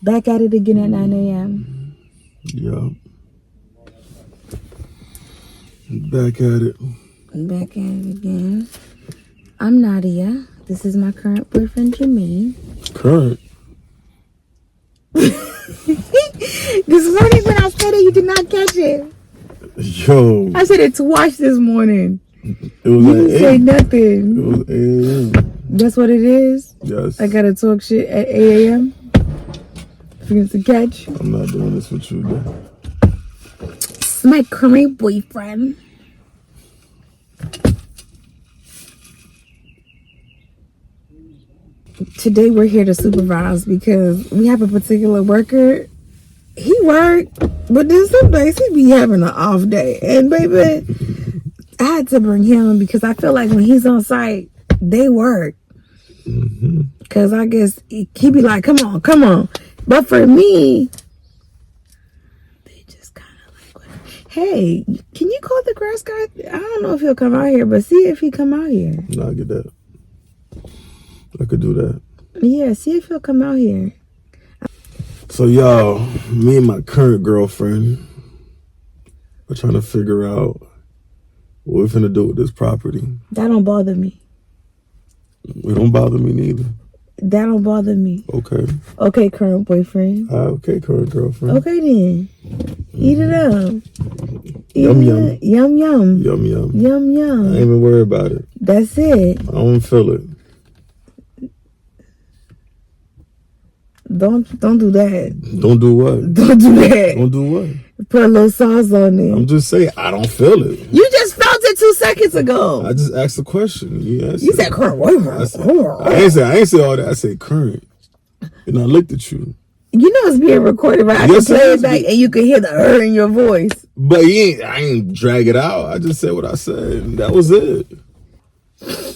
Back at it again at 9 a.m. Yup. Back at it. Back at it again. I'm Nadia. This is my current boyfriend, Jimmy. Current? This morning when I said it, you did not catch it. Yo. I said it twice this morning. It was you didn't say nothing. It was 8 a.m. That's what it is? Yes. I gotta talk shit at 8 a.m. For you to catch. I'm not doing this with you, though. It's my current boyfriend. Today we're here to supervise because we have a particular worker. He worked, but then some days he be having an off day. And baby, I had to bring him because I feel like when he's on site, they work. Because I guess he be like, come on. But for me, they just kind of like, hey, can you call the grass guy? I don't know if he'll come out here, but see if he come out here. No, I get that. I could do that. Yeah, see if he'll come out here. So y'all, me and my current girlfriend are trying to figure out what we're finna do with this property. That don't bother me. It don't bother me neither. That don't bother me. Okay. Okay, current boyfriend. Okay, current girlfriend. Okay then. Eat it up. Yum yum. Yum yum. Yum yum. Yum yum. I ain't even worried about it. That's it. I don't feel it. Don't do that. Don't do what? Don't do that. Don't do what? Put a little sauce on it. I'm just saying, I don't feel it. You just felt it 2 seconds ago. I just asked a question. You said current boyfriend. I ain't say all that. I said current. And I looked at you. You know it's being recorded, right? I can play it back and you can hear the in your voice. But I ain't drag it out. I just said what I said. And that was it. What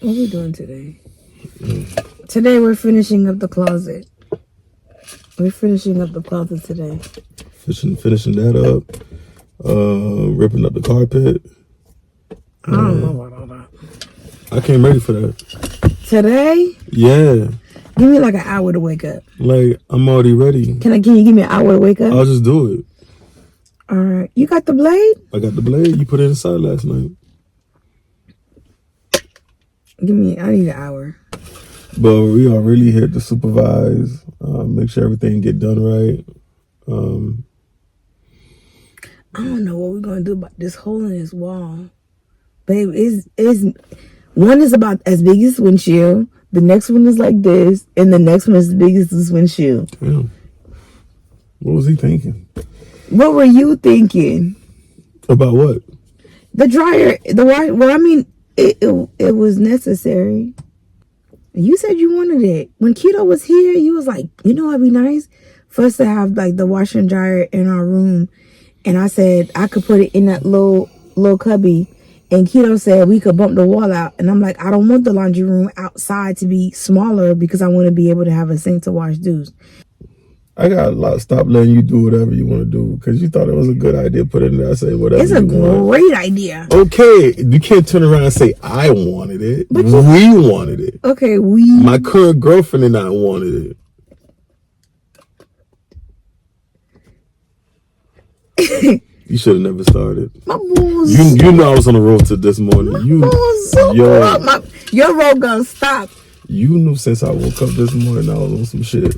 are we doing today? Today we're finishing up the closet. We're finishing up the closet today. Finishing that up. Ripping up the carpet. I don't know about all that. I came ready for that. Today? Yeah. Give me like an hour to wake up. Like, I'm already ready. Can you give me an hour to wake up? I'll just do it. All right. You got the blade? I got the blade. You put it inside last night. I need an hour. But we are really here to supervise, make sure everything get done right. I don't know what we're gonna do about this hole in this wall. Babe, is one is about as big as windshield, the next one is like this, and the next one is as big as this windshield. Damn. What was he thinking? What were you thinking? About what? The dryer, the water. Well, I mean, it was necessary. You said you wanted it. When Keto was here, you was like, you know what'd be nice? For us to have like the washer and dryer in our room. And I said I could put it in that little cubby. And Keto said we could bump the wall out. And I'm like, I don't want the laundry room outside to be smaller because I want to be able to have a sink to wash dishes. I gotta stop letting you do whatever you want to do because you thought it was a good idea. Put it in there. I say whatever. It's a great idea. Okay, you can't turn around and say I wanted it. But we wanted it. Okay, my current girlfriend and I wanted it. You should have never started. My balls. You know I was on the road to this morning. Your road gonna stop. You knew since I woke up this morning I was on some shit.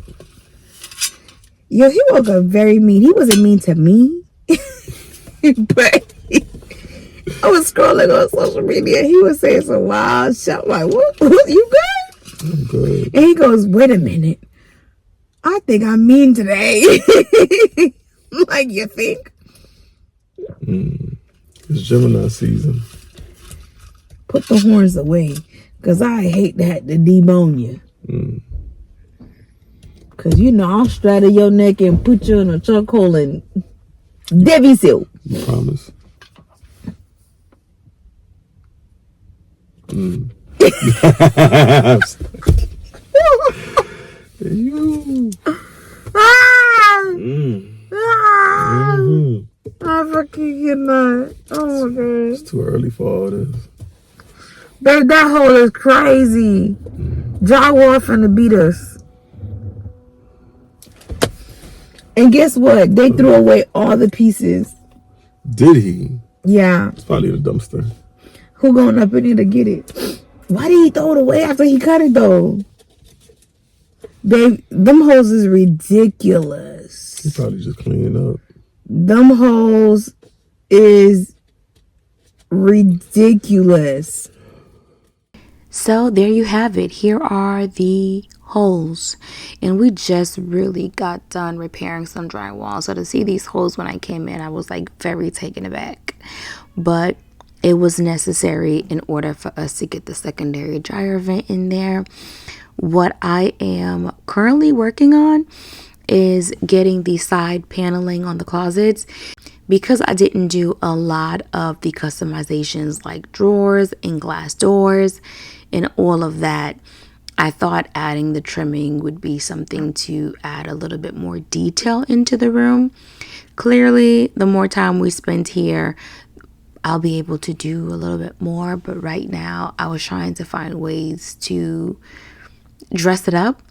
Yo, he woke up very mean. He wasn't mean to me. But I was scrolling on social media. He was saying some wild shit. I'm like, what? You good? I'm good. And he goes, wait a minute. I think I'm mean today. I'm like, you think? It's Gemini season. Put the horns away. Because I hate to have to debone you. Because, I'll straddle your neck and put you in a chokehold and Debbie Silk. You promise? You. I fucking cannot. Oh my God. It's too early for all this. Babe, that hole is crazy. Drywall finna beat us. And guess what? They threw away all the pieces. Did he? Yeah. It's probably in the dumpster. Who going up in there to get it? Why did he throw it away after he cut it though? Babe, them hoes is ridiculous. He probably just cleaning up. Them hoes is ridiculous. So there you have it. Here are the holes, and we just really got done repairing some drywall. So to see these holes when I came in, I was like very taken aback, but it was necessary in order for us to get the secondary dryer vent in there. What I am currently working on is getting the side paneling on the closets, because I didn't do a lot of the customizations like drawers and glass doors and all of that. I thought adding the trimming would be something to add a little bit more detail into the room. Clearly, the more time we spend here, I'll be able to do a little bit more. But right now, I was trying to find ways to dress it up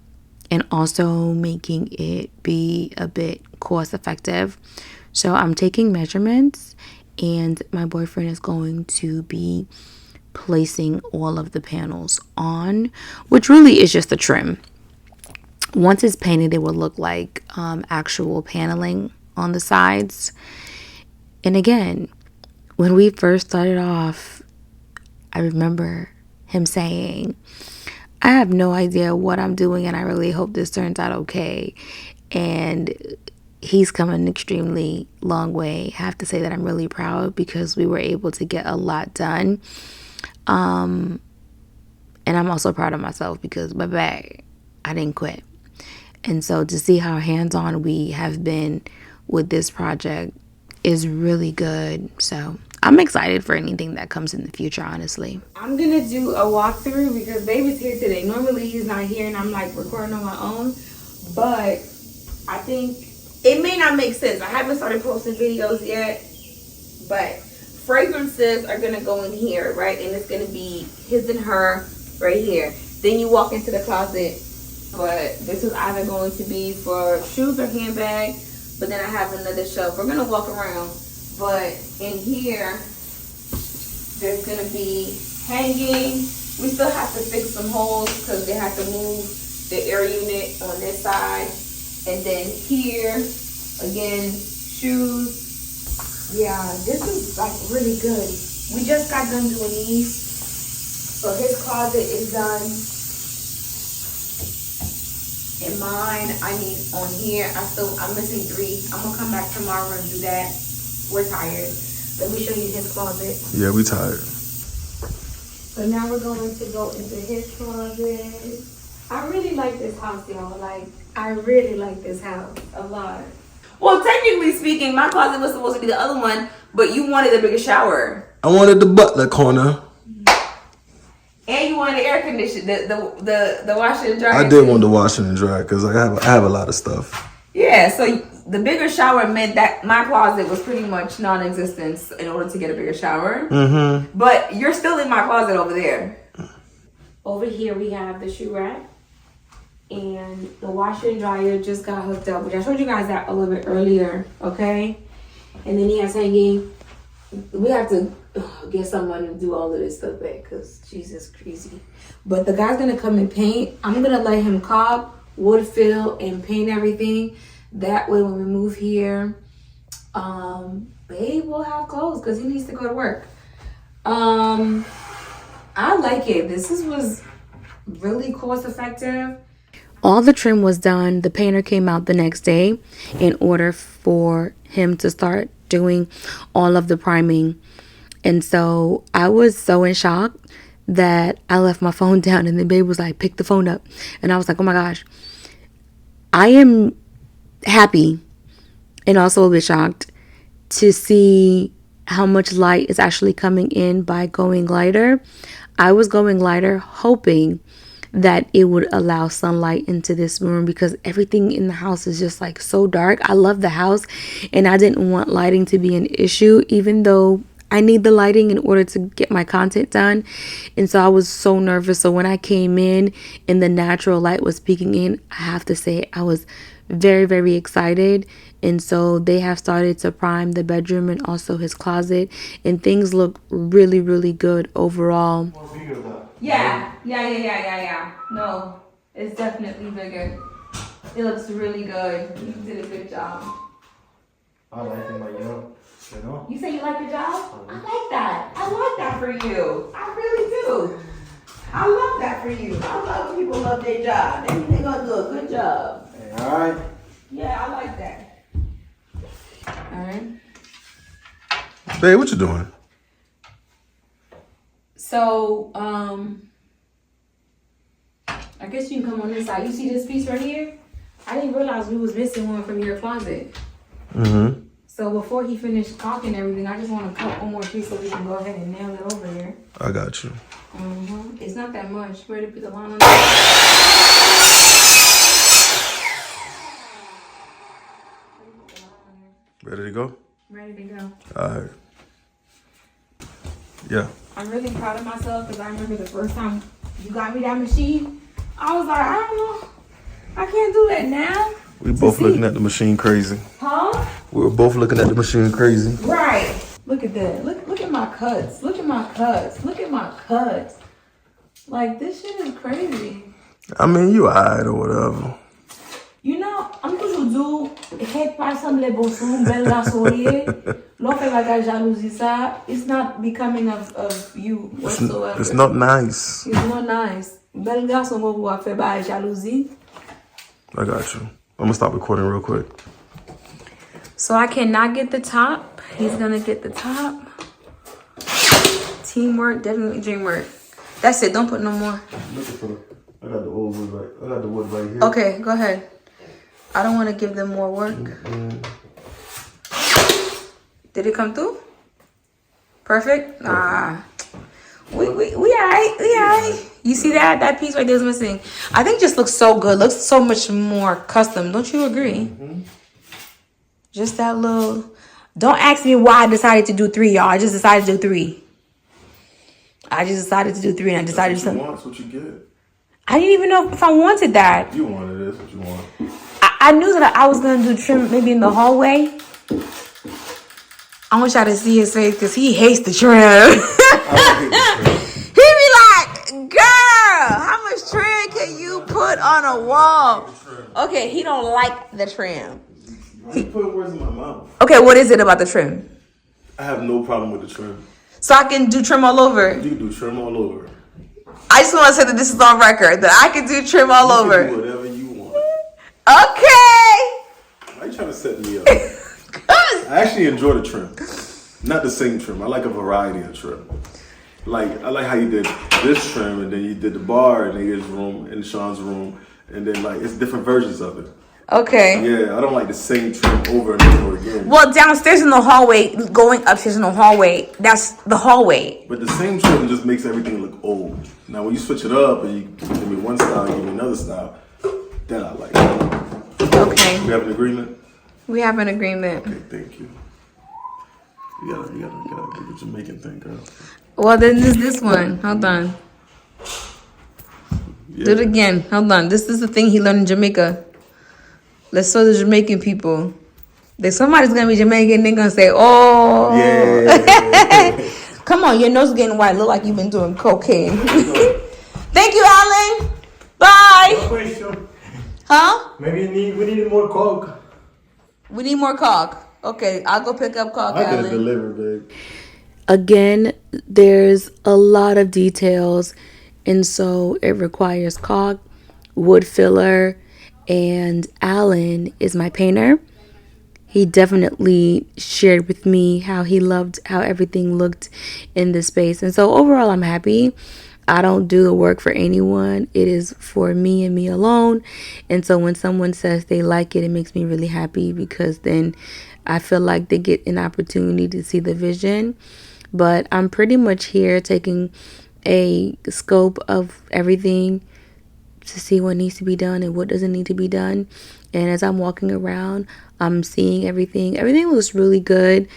and also making it be a bit cost effective. So I'm taking measurements, and my boyfriend is going to be placing all of the panels on, which really is just a trim. Once it's painted, it will look like actual paneling on the sides. And again, when we first started off, I remember him saying, I have no idea what I'm doing, and I really hope this turns out okay. And he's come an extremely long way. I have to say that I'm really proud, because we were able to get a lot done. And I'm also proud of myself, because I didn't quit. And so to see how hands-on we have been with this project is really good. So I'm excited for anything that comes in the future, honestly. I'm gonna do a walkthrough because baby's here today. Normally he's not here and I'm like recording on my own, but I think it may not make sense. I haven't started posting videos yet, but fragrances are gonna go in here, right? And it's gonna be his and her right here. Then you walk into the closet, but this is either going to be for shoes or handbag, but then I have another shelf. We're gonna walk around, but in here there's gonna be hanging. We still have to fix some holes because they have to move the air unit on this side. And then here again, shoes. Yeah, this is like really good. We just got done doing these, so his closet is done. And mine, I need on here. I'm missing 3. I'm gonna come back tomorrow and do that. We're tired. Let me show you his closet. Yeah, we tired. So now we're going to go into his closet. I really like this house, y'all. Like, I really like this house a lot. Well, technically speaking, my closet was supposed to be the other one, but you wanted a bigger shower. I wanted the butler corner. And you wanted the air conditioner, the washer and dryer. I did want the washer and dryer because I have a lot of stuff. Yeah, so the bigger shower meant that my closet was pretty much non-existent in order to get a bigger shower. Mm-hmm. But you're still in my closet over there. Over here we have the shoe rack. And the washer and dryer just got hooked up, which I showed you guys that a little bit earlier, okay? And then he has hanging. We have to get someone to do all of this stuff back because Jesus crazy. But the guy's gonna come and paint. I'm gonna let him caulk, wood fill, and paint everything. That way when we move here, babe will have clothes because he needs to go to work. I like it. This was really cost effective. All the trim was done. The painter came out the next day in order for him to start doing all of the priming. And so I was so in shock that I left my phone down, and then babe was like, pick the phone up. And I was like, oh my gosh. I am happy and also a bit shocked to see how much light is actually coming in by going lighter. I was going lighter hoping that it would allow sunlight into this room because everything in the house is just like so dark. I love the house and I didn't want lighting to be an issue, even though I need the lighting in order to get my content done. And so I was so nervous. So when I came in and the natural light was peeking in, I have to say I was very, very excited. And so they have started to prime the bedroom and also his closet. And things look really, really good overall. Yeah. No, it's definitely bigger. It looks really good. You did a good job. I like it, like, you know. You say you like your job? I like that. I like that for you. I really do. I love that for you. I love when people love their job. They think they're gonna do a good job. Hey, all right. Yeah, I like that. All right. Babe, what you doing? So, I guess you can come on this side. You see this piece right here? I didn't realize we was missing one from your closet. Mm-hmm. So before he finished caulking everything, I just want to cut one more piece so we can go ahead and nail it over here. I got you. It's not that much. Ready to put the line on? Ready to go? Ready to go. All right. Yeah. I'm really proud of myself because I remember the first time you got me that machine. I was like, I don't know. I can't do that now. We both looking at the machine crazy. Huh? We were both looking at the machine crazy. Right. Look at that. Look at my cuts. Look at my cuts. Look at my cuts. Like, this shit is crazy. I mean, you alright or whatever. You know, I'm toujours do head par some le bossou, bel garçonnier. L'on fait la jalousie ça. It's not becoming of you whatsoever. It's not nice. It's not nice. Bel garçon mo pour faire by jalousie. I got you. I'm gonna stop recording real quick. So I cannot get the top. He's gonna get the top. Teamwork, definitely dreamwork. That's it. Don't put no more. I got the old wood right. I got the wood right here. Okay, go ahead. I don't want to give them more work. Did it come through? Perfect. Ah, we alright. We alright. You see that piece right there is missing. I think it just looks so good. Looks so much more custom. Don't you agree? Just that little. Don't ask me why I decided to do 3, y'all. I just decided to do 3. I just decided to do 3, and I decided to. That's what you get. I didn't even know if I wanted that. You wanted this. What you want? I knew that I was gonna do trim maybe in the hallway. I want y'all to see his face because he hates the trim. He be like, "Girl, how much trim can you put on a wall?" Okay, he don't like the trim. You put words in my mouth. Okay, what is it about the trim? I have no problem with the trim. So I can do trim all over. You can do trim all over. I just want to say that this is on record that I can do trim all You over. can do whatever you want. Okay. Why you trying to set me up? I actually enjoy the trim. Not the same trim. I like a variety of trim. Like, I like how you did this trim, and then you did the bar in his room, in Sean's room, and then, like, it's different versions of it. Okay. Yeah, I don't like the same trim over and over again. Well, downstairs in the hallway, going upstairs in the hallway, that's the hallway. But the same trim just makes everything look old. Now, when you switch it up and you give me one style, give me another style, then I like it. Okay. We have an agreement? We have an agreement. Okay, thank you. You gotta do the Jamaican thing, girl. Well, then there's this one. Hold on. Yeah. Do it again. Hold on. This is the thing he learned in Jamaica. Let's show the Jamaican people. There's somebody's gonna be Jamaican and they're gonna say, "Oh, Yeah." Come on, your nose is getting white. Look like you've been doing cocaine." Thank you, Alan. Bye. Question. Huh? Maybe we need more coke. We need more caulk. Okay, I'll go pick up caulk, I gotta Alan. deliver, babe. Again, there's a lot of details, and so it requires caulk, wood filler, and Alan is my painter. He definitely shared with me how he loved how everything looked in this space. And so overall, I'm happy. I don't do the work for anyone. It is for me and me alone. And so when someone says they like it, it makes me really happy because then I feel like they get an opportunity to see the vision. But I'm pretty much here taking a scope of everything to see what needs to be done and what doesn't need to be done. And as I'm walking around, I'm seeing everything. Everything looks really good.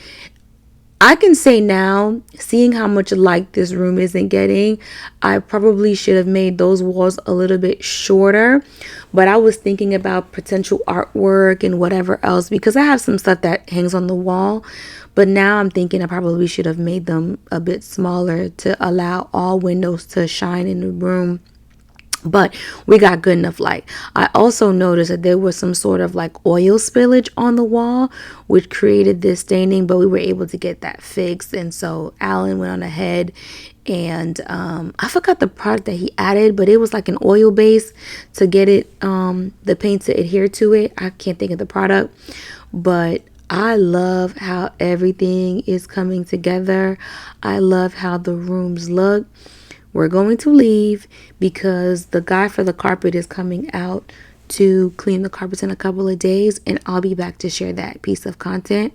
I can say now, seeing how much light this room isn't getting, I probably should have made those walls a little bit shorter. But I was thinking about potential artwork and whatever else, because I have some stuff that hangs on the wall. But now I'm thinking I probably should have made them a bit smaller to allow all windows to shine in the room. But we got good enough light. I also noticed that there was some sort of like oil spillage on the wall, which created this staining, but we were able to get that fixed. And so Alan went on ahead and I forgot the product that he added, but it was like an oil base to get it, the paint to adhere to it. I can't think of the product, but I love how everything is coming together. I love how the rooms look. We're going to leave because the guy for the carpet is coming out to clean the carpets in a couple of days, and I'll be back to share that piece of content.